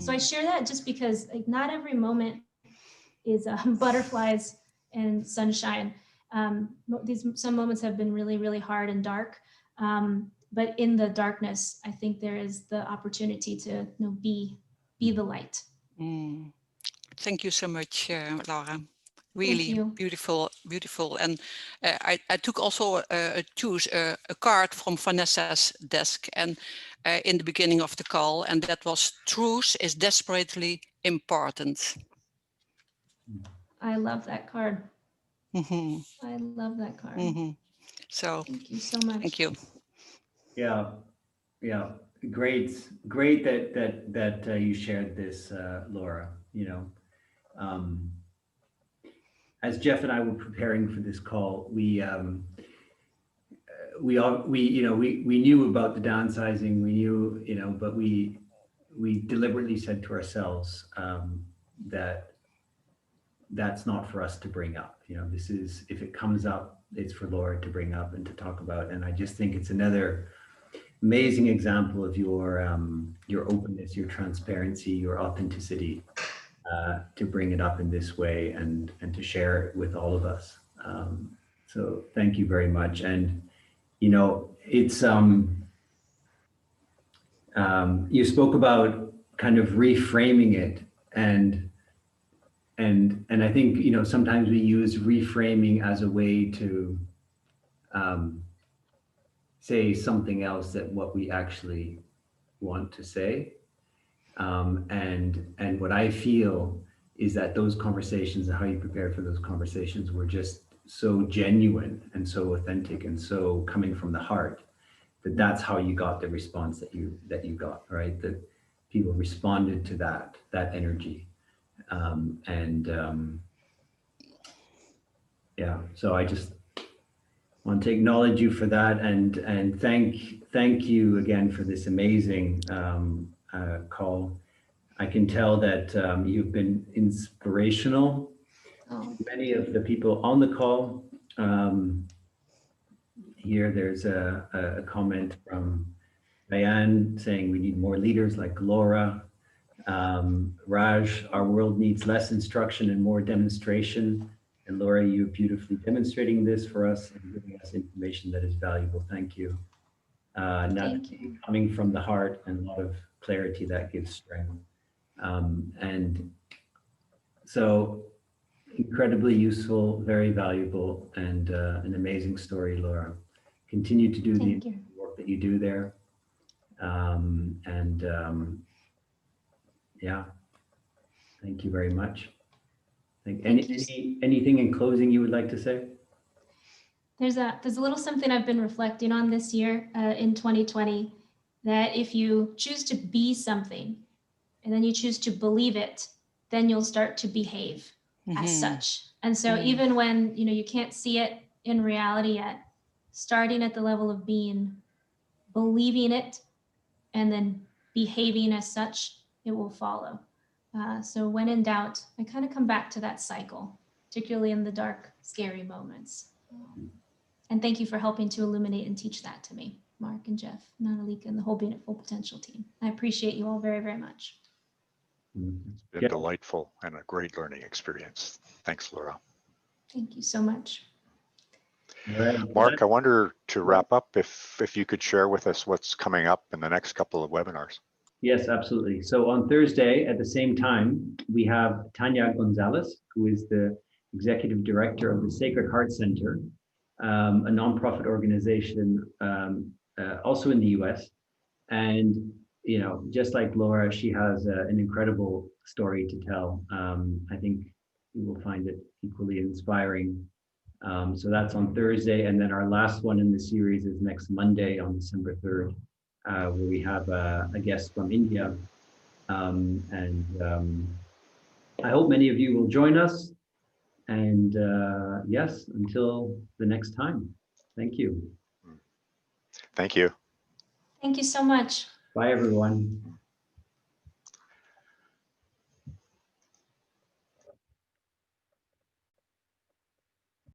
So I share that just because not every moment is butterflies and sunshine. Some moments have been really, really hard and dark. But in the darkness, I think there is the opportunity to be the light. Thank you so much, Laura. Really beautiful, beautiful. And I took also choose a card from Vanessa's desk and in the beginning of the call, and that was truth is desperately important. I love that card. I love that card. So thank you so much. Thank you. Yeah, great that you shared this, Laura. As Jeff and I were preparing for this call, we knew about the downsizing. We knew, but we deliberately said to ourselves that that's not for us to bring up. This is, if it comes up, it's for Laura to bring up and to talk about. And I just think it's another amazing example of your openness, your transparency, your authenticity. To bring it up in this way and to share it with all of us. So thank you very much. And, it's, you spoke about kind of reframing it and I think, sometimes we use reframing as a way to say something else than what we actually want to say. And what I feel is that those conversations and how you prepare for those conversations were just so genuine and so authentic and so coming from the heart that's how you got the response that you got, right? That people responded to that energy. Yeah, so I just want to acknowledge you for that and thank you again for this amazing call. I can tell that you've been inspirational. Many of the people on the call. Here, there's a comment from Diane saying we need more leaders like Laura. Raj, our world needs less instruction and more demonstration. And Laura, you're beautifully demonstrating this for us and giving us information that is valuable. Thank you. Thank you. Coming from the heart and a lot of clarity that gives strength. And so incredibly useful, very valuable, and an amazing story, Laura. Continue to do the work that you do there. Yeah, thank you very much. Anything in closing you would like to say? There's a little something I've been reflecting on this year in 2020, that if you choose to be something and then you choose to believe it, then you'll start to behave as Mhm. such. And so even when, you can't see it in reality yet, starting at the level of being, believing it, and then behaving as such, it will follow. So when in doubt, I kind of come back to that cycle, particularly in the dark, scary moments. And thank you for helping to illuminate and teach that to me, Mark and Jeff, Nanalika, and the whole Being at Full Potential team. I appreciate you all very, very much. It's been delightful and a great learning experience. Thanks, Laura. Thank you so much. All right. Mark, I wonder, to wrap up, if you could share with us what's coming up in the next couple of webinars. Yes, absolutely. So on Thursday at the same time, we have Tanya Gonzalez, who is the executive director of the Sacred Heart Center, a nonprofit organization also in the US. And, just like Laura, she has an incredible story to tell. I think you will find it equally inspiring. So that's on Thursday. And then our last one in the series is next Monday on December 3rd. Where we have a guest from India. I hope many of you will join us. And yes, until the next time, thank you. Thank you. Thank you so much. Bye, everyone.